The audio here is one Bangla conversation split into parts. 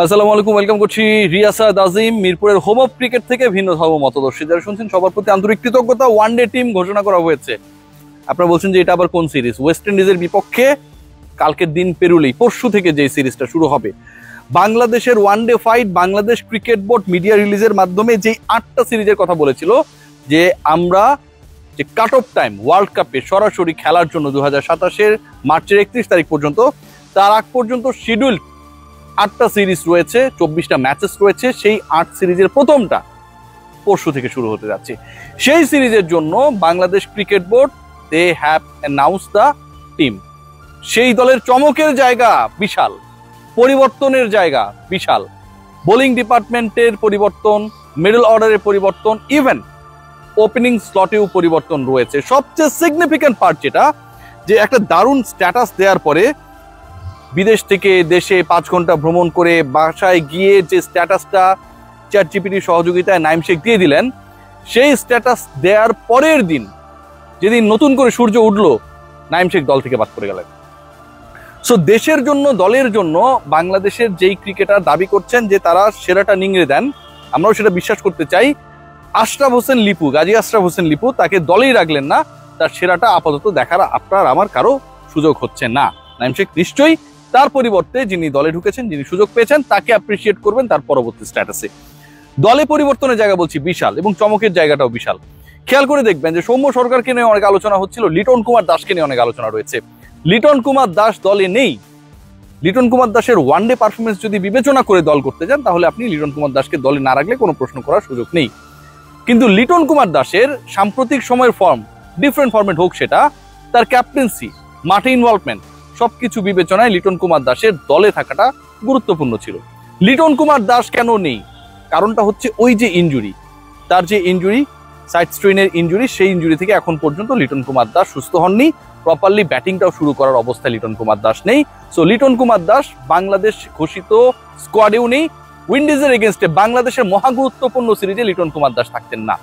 আসসালামু আলাইকুম, ওয়েলকাম করছি রিয়াসাদ আজিম মিরপুরের হোম অফ ক্রিকেট থেকে ভিন্ন ধর্ম মতদর্শী যারা শুনছেন সবার প্রতি আন্তরিক কৃতজ্ঞতা। ওয়ানডে টিম ঘোষণা করা হয়েছে। আপনারা বলছেন যে এটা আবার কোন সিরিজ? ওয়েস্ট ইন্ডিজের বিপক্ষে কালকের দিন পেরুলেই পরশু থেকে যে সিরিজটা শুরু হবে। বাংলাদেশের one day fight Bangladesh cricket board media রিলিজের মাধ্যমে যেই 8টা সিরিজের কথা বলেছিল যে আমরা যে কাট অফ টাইম ওয়ার্ল্ড কাপে সরাসরি খেলার জন্য 2027-এর মার্চের 31 তারিখ পর্যন্ত, তার আগ পর্যন্ত শিডিউল 8টা সিরিজ রয়েছে, 24টা ম্যাচেস রয়েছে। সেই 8 সিরিজের প্রথমটা পরশু থেকে শুরু হতে যাচ্ছে। সেই সিরিজের জন্য Bangladesh cricket board they have announced the team. সেই দলের চমকের জায়গা বিশাল, পরিবর্তনের জায়গা বিশাল। বোলিং ডিপার্টমেন্টের পরিবর্তন, মিডল অর্ডারের পরিবর্তন, ইভেন ওপেনিং স্লটেও পরিবর্তন রয়েছে। সবচেয়ে সিগনিফিক্যান্ট পার্ট যেটা, যে একটা দারুণ স্ট্যাটাস দেওয়ার পরে বিদেশ থেকে দেশে 5 ঘন্টা ভ্রমণ করে বাসায় গিয়ে যে স্ট্যাটাসটা চ্যাট জিপিটির সহযোগিতায় নাইম শেখ দিয়ে দিলেন, সেই স্ট্যাটাস দেওয়ার পরের দিন যেদিন নতুন করে সূর্য উঠলো, নাইম শেখ দল থেকে বাদ পড়ে গেলেন। সো দেশের জন্য, দলের জন্য বাংলাদেশের যেই ক্রিকেটার দাবি করছেন যে তারা সেরাটা নিংড়ে দেন, আমরাও সেটা বিশ্বাস করতে চাই। আশরাফ হোসেন লিপু, গাজী আশরাফ হোসেন লিপু, তাকে দলেই রাখলেন না। তার সেরাটা আপাতত দেখার আপনার আমার কারো সুযোগ হচ্ছে না। নাইম শেখ নিশ্চয়ই তার পরিবর্তে যিনি দলে ঢুকেছেন, যিনি সুযোগ পেয়েছেন, তাকে অ্যাপ্রিসিয়েট করবেন তার পরবর্তী স্ট্যাটাসে। দলে পরিবর্তনের জায়গা বলছি বিশাল, এবং চমকের জায়গাটাও বিশাল। খেয়াল করে দেখবেন যে সৌম্য সরকারকে নিয়ে অনেক আলোচনা হচ্ছিল, লিটন কুমার দাসকে নিয়ে অনেক আলোচনা রয়েছে। লিটন কুমার দাস দলে নেই। লিটন কুমার দাসের ওয়ানডে পারফরমেন্স যদি বিবেচনা করে দল করতে যান, তাহলে আপনি লিটন কুমার দাসকে দলে না রাখলে কোনো প্রশ্ন করার সুযোগ নেই। কিন্তু লিটন কুমার দাসের সাম্প্রতিক সময়ের ফর্ম, ডিফারেন্ট ফর্মেট হোক সেটা, তার ক্যাপ্টেন্সি, মাঠে ইনভলভমেন্ট, সবকিছু বিবেচনায় লিটন কুমার দাসের দলে থাকাটা গুরুত্বপূর্ণ ছিল। লিটন কুমার দাস কেন নেই? কারণটা হচ্ছে ওই যে ইনজুরি, তার যে ইনজুরি, সাইড স্ট্রেনের ইনজুরি, সেই ইনজুরি থেকে এখন পর্যন্ত লিটন কুমার দাস সুস্থ হননি। প্রপারলি ব্যাটিংটাও শুরু করার অবস্থায় লিটন কুমার দাস নেই। সো লিটন কুমার দাস বাংলাদেশ ঘোষিত স্কোয়াডেও নেই। উইন্ডিজের এগেনস্টে বাংলাদেশের মহা গুরুত্বপূর্ণ সিরিজে লিটন কুমার দাস থাকতেন না।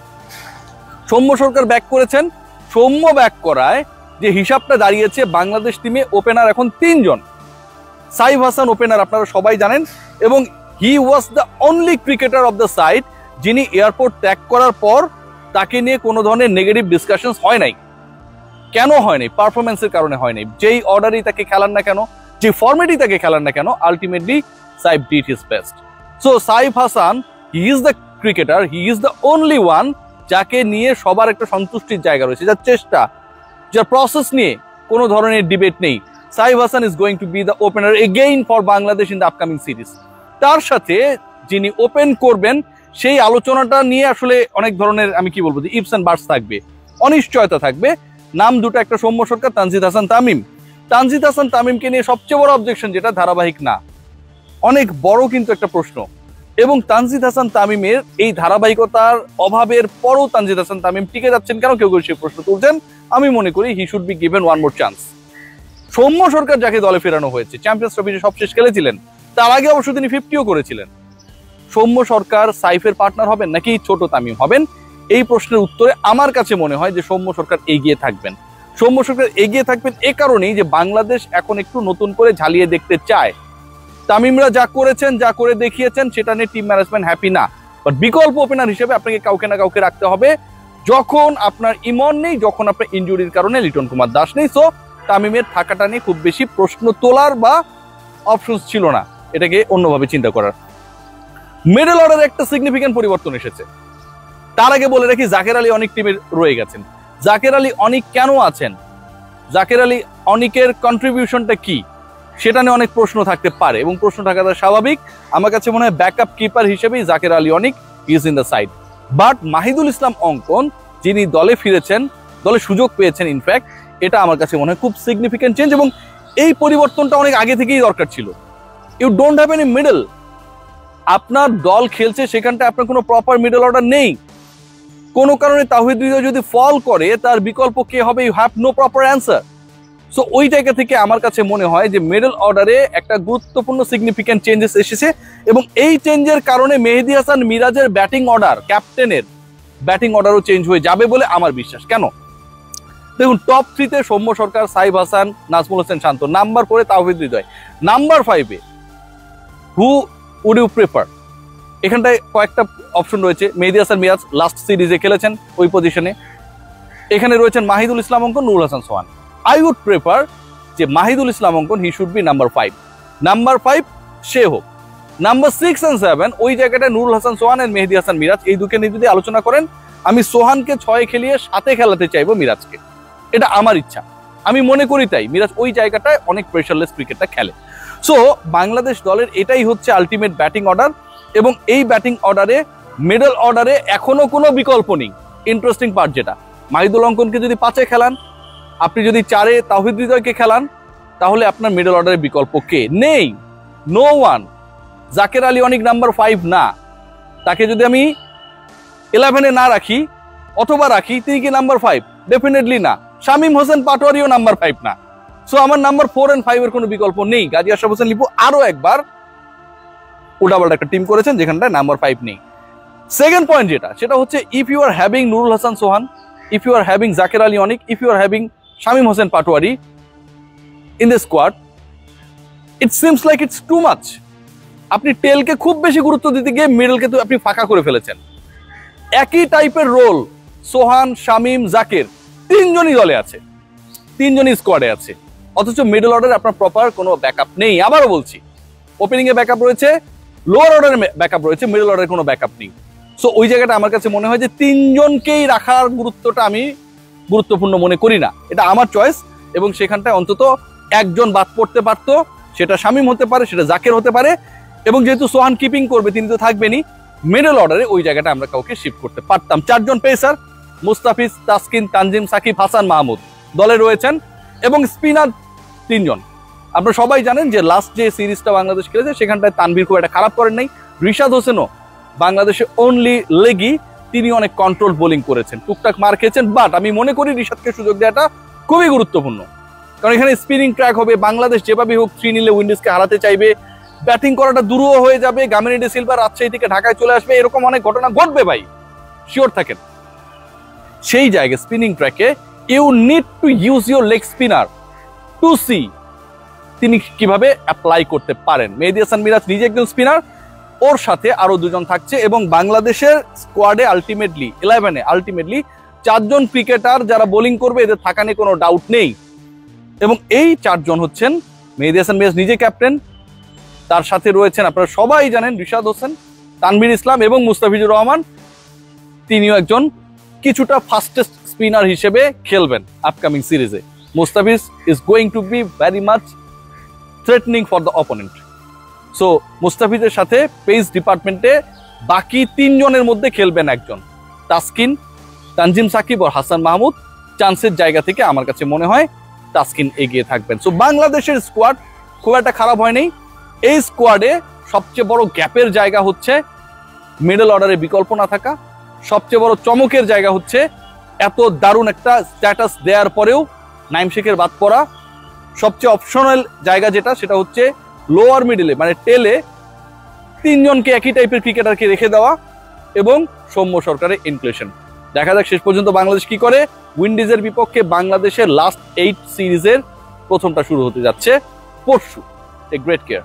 সৌম্য সরকার ব্যাক করেছেন। সৌম্য ব্যাক করায় যে হিসাবটা দাঁড়িয়েছে, বাংলাদেশ টিমে ওপেনার এখন 3 জন। সাইফ হাসান ওপেনার, আপনারা সবাই জানেন, এবং he was the only cricketer of the side যিনি এয়ারপোর্ট ত্যাগ করার পর তাকে নিয়ে কোনো ধরনের নেগেটিভ ডিসকাশনস হয় নাই। কেন হয় নাই? পারফরমেন্সের কারণে হয় নাই। যেই অর্ডারেই তাকে খেলান না কেন, যে ফরম্যাটেই তাকে খেলান না কেন, ultimately Saif did his best. So Saif Hasan, he is the cricketer, he is the only one যাকে নিয়ে সবার একটা সন্তুষ্টির জায়গা রয়েছে, যার চেষ্টা, যার প্রসেস নিয়ে কোনো ধরনের ডিবেট নেই। Saif Hasan is going to B the opener again for Bangladesh in the upcoming series. তার সাথে যিনি ওপেন করবেন, সেই আলোচনাটা নিয়ে আসলে অনেক ধরনের, আমি কি বলবো, যে ইপস এন্ড বার্ডস থাকবে, অনিশ্চয়তা থাকবে। নাম দুটো, একটা সৌম্য সরকার, তানজিদ হাসান তামিম। তানজিদ হাসান তামিমকে নিয়ে সবচেয়ে বড় অবজেকশন যেটা, ধারাবাহিক না, অনেক বড় কিন্তু একটা প্রশ্ন। এবং তানজিদ হাসান তামিমের এই ধারাবাহিকতার অভাবের পরও তানজিদ হাসান তামিম টিকে যাচ্ছেন কেন, কেউ কেউ সেই প্রশ্ন তুলছেন। আমি মনে করি he should be given one more chance. Soumya Sarkar যাকে দলে ফেরানো হয়েছে, চ্যাম্পিয়ন্স ট্রফিতে সবশেষ খেলেছিলেন, তার আগে অবশ্য তিনি 50ও করেছিলেন। সৌম্য সরকার সাইফের পার্টনার হবেন নাকি ছোট তামিম হবেন, এই প্রশ্নের উত্তরে আমার কাছে মনে হয় যে সৌম্য সরকার এগিয়ে থাকবেন। সৌম্য সরকার এগিয়ে থাকবেন এ কারণেই যে বাংলাদেশ এখন একটু নতুন করে ঝালিয়ে দেখতে চায়। তামিমরা যা করেছেন, যা করে দেখিয়েছেন, সেটা নিয়ে টিম ম্যানেজমেন্ট হ্যাপি না। বাট বিকল্প ওপেনার হিসেবে আপনাকে কাউকে না কাউকে রাখতে হবে, যখন আপনার ইমন নেই, যখন আপনার ইনজুরির কারণে লিটন কুমার দাস নেই। সো তামিমের থাকাটা নিয়ে খুব বেশি প্রশ্ন তোলার বা অপশনস ছিল না, এটাকে অন্যভাবে চিন্তা করার। মিডল অর্ডারে একটা সিগনিফিক্যান্ট পরিবর্তন এসেছে। তার আগে বলে রাখি, জাকের আলী অনেক টিমে রয়ে গেছেন। জাকের আলী অনেক কেন আছেন, জাকের আলী অনেকের কন্ট্রিবিউশনটা কি, সেটা নিয়ে অনেক প্রশ্ন থাকতে পারে, এবং প্রশ্ন থাকাটা স্বাভাবিক। আমার কাছে মনে হয় ব্যাকআপ কিপার হিসেবেই জাকের আলী অনেক is in the side. But Mahidul Islam Ankon, যিনি দলে ফিরেছেন, দলে সুযোগ পেয়েছেন, ইনফ্যাক্ট এটা আমার কাছে মনে হয় খুব সিগনিফিক্যান্ট চেঞ্জ, এবং এই পরিবর্তনটা অনেক আগে থেকেই দরকার ছিল। You don't have any middle. আপনার দল খেলছে, সেখানটা আপনার কোনো প্রপার মিডল অর্ডার নেই। কোনো কারণে তাওহিদ হৃদয় যদি ফল করে, তার বিকল্প কে হবে? You have no proper answer. So ওই জায়গা থেকে আমার কাছে মনে হয় যে মিডল অর্ডারে একটা গুরুত্বপূর্ণ সিগনিফিক্যান্ট চেঞ্জেস এসেছে, এবং এই চেঞ্জের কারণে মেহেদী হাসান মিরাজের ব্যাটিং অর্ডার, ক্যাপ্টেনের ব্যাটিং অর্ডারও চেঞ্জ হয়ে যাবে বলে আমার বিশ্বাস। কেন? দেখুন, টপ 3-তে সৌম্য সরকার, সাইফ হাসান, নাজমুল হোসেন শান্ত, নাম্বার 4-এ তাওহিদ হৃদয়, নাম্বার 5-এ হু উড ইউ প্রেফার? এখানটায় কয়েকটা অপশন রয়েছে। মেহেদী হাসান মিরাজ লাস্ট সিরিজে খেলেছেন ওই পজিশনে। এখানে রয়েছেন মাহিদুল ইসলাম অঙ্কন, নুরুল হাসান সোহান। আই উড প্রেফার যে মাহিদুল ইসলাম অঙ্কন হি শুড বি নাম্বার 5। নাম্বার 5 সে হোক। নাম্বার 6 and 7 ওই জায়গাটায় নুরুল হাসান সোহান আর মেহেদী হাসান মিরাজ, এই দুকে নিয়ে যদি আলোচনা করেন, আমি সোহানকে 6 খেলিয়ে 7-এ খেলাতে চাইবো মিরাজকে। এটা আমার ইচ্ছা, আমি মনে করি তাই মিরাজ ওই জায়গাটায় অনেক প্রেশারলেস ক্রিকেটটা খেলে। সো বাংলাদেশ দলের এটাই হচ্ছে আলটিমেট ব্যাটিং অর্ডার, এবং এই ব্যাটিং অর্ডারে মিডল অর্ডারে এখনো কোনো বিকল্প নেই। ইন্টারেস্টিং পার্ট যেটা, মাহিদুল অঙ্কনকে যদি 5-এ খেলান, আপনি যদি 4-এ তাওহিদ হৃদয়কে খেলান, তাহলে আপনার মিডল অর্ডারে বিকল্প কে? নেই, নো ওয়ান। জাকের আলী অনেক নাম্বার 5 না, তাকে যদি আমি 11-এ না রাখি অথবা রাখি, তিনি কি নাম্বার 5? ডেফিনেটলি না। শামীম হোসেন পাটোয়ারিও নাম্বার 5 না। সো আমার নাম্বার 4 and 5 এর কোনো বিকল্প নেই। গাজী আশরাফ হোসেন লিপু আরো একবার উল্টাপাল্টা একটা টিম করেছেন যেখানটায় নাম্বার 5 নেই। সেকেন্ড পয়েন্ট যেটা, সেটা হচ্ছে if you are having Nurul Hasan Sohan, if you are having Jaker Ali Anik, if you are having Shamim Hossain Patwari in the squad, it seems like it's too much. আপনি টেলকে খুব বেশি গুরুত্ব দিতে গিয়ে মিডলকে তো আপনি ফাঁকা করে ফেলেছেন। একই টাইপের রোল সোহান, শামীম, জাকের তিনজনই দলে আছে, তিনজনই স্কোয়াডে আছে, অথচ মিডল অর্ডারে আপনার প্রপার কোনো ব্যাকআপ নেই। আবারও বলছি, ওপেনিং এ ব্যাকআপ রয়েছে, লোয়ার অর্ডারে ব্যাকআপ রয়েছে, মিডল অর্ডারে কোনো ব্যাকআপ নেই। সো ওই জায়গাটা আমার কাছে মনে হয় যে তিনজনকেই রাখার গুরুত্বটা আমি গুরুত্বপূর্ণ মনে করি না। এটা আমার চয়েস, এবং সেখানটায় অন্তত একজন বাদ পড়তে পারতো, সেটা শামীম হতে পারে, সেটা জাকের হতে পারে, এবং যেহেতু সোহান কিপিং করবে তিনি তো থাকবেনই, মিডল অর্ডারে ওই জায়গাটা আমরা কাউকে শিফট করতে পারতাম। 4 জন পেসার মুস্তাফিজ, তাসকিন, তানজিম সাকিব, হাসান মাহমুদ দলে রয়েছেন, এবং স্পিনার 3 জন। আপনারা সবাই জানেন যে লাস্ট যে সিরিজটা বাংলাদেশ খেলেছে সেখানটায় তানভীর খুব একটা খারাপ করেন নাই। রিশাদ হোসেনও বাংলাদেশে অনলি লেগি তিনি অনেক কন্ট্রোল বোলিং করেছেন, টুকটাক মার খেয়েছেন, বাট আমি মনে করি রিশাদকে সুযোগ দেওয়াটা খুবই গুরুত্বপূর্ণ, কারণ এখানে স্পিনিং ট্র্যাক হবে। বাংলাদেশ যেভাবে হোক 3 নিলে উইন্ডিজকে হারাতে চাইবে, ব্যাটিং করাটা দুরূহ হয়ে যাবে, গামিনী ডি সিলভা রাজশাহী থেকে ঢাকায় চলে আসবে, এরকম অনেক ঘটনা ঘটবে ভাই, শিওর থাকেন। সেই জায়গায় স্পিনিং ট্র্যাকে you need to use your leg spinner to see তিনি কিভাবে অ্যাপ্লাই করতে পারেন। মেহেদী হাসান মিরাজ নিজে একজন স্পিনার, ওর সাথে আরো 2 জন থাকছে, এবং বাংলাদেশের স্কোয়াডে আলটিমেটলি 11-এ 4 জন ক্রিকেটার যারা বোলিং করবে, এদের থাকা নিয়ে কোনো ডাউট নেই। এবং এই 4 জন হচ্ছেন মেহেদী হাসান মিরাজ নিজে ক্যাপ্টেন, তার সাথে রয়েছেন আপনারা সবাই জানেন রিশাদ হোসেন, তানভীর ইসলাম এবং মুস্তাফিজুর রহমান, তিনিও একজন কিছুটা ফাস্টেস্ট স্পিনার হিসেবে খেলবেন আপকামিং সিরিজে। Mustafiz is going to be very much threatening for the opponent. So মুস্তাফিজের সাথে পেস ডিপার্টমেন্টে বাকি 3 জনের মধ্যে খেলবেন একজন, তাসকিন, তানজিম সাকিব আর হাসান মাহমুদ। চান্সের জায়গা থেকে আমার কাছে মনে হয় তাসকিন এগিয়ে থাকবেন। সো বাংলাদেশের স্কোয়াড খুব একটা খারাপ হয়নি। এই স্কোয়াডে সবচেয়ে বড় গ্যাপের জায়গা হচ্ছে মিডল অর্ডারে বিকল্প না থাকা, সবচেয়ে বড় চমকের জায়গা হচ্ছে এত দারুণ একটা স্ট্যাটাস দেওয়ার পরেও নাইম শেখের বাদ পড়া, সবচেয়ে অপশনাল জায়গা যেটা সেটা হচ্ছে লোয়ার মিডলে মানে টেলে 3 জনকে একই টাইপের ক্রিকেটারকে রেখে দেওয়া, এবং সৌম্য সরকারের ইনক্লুশন। দেখা যাক শেষ পর্যন্ত বাংলাদেশ কি করে। উইন্ডিজের বিপক্ষে বাংলাদেশের লাস্ট 8 সিরিজের প্রথমটা শুরু হতে যাচ্ছে পরশু। Take great care.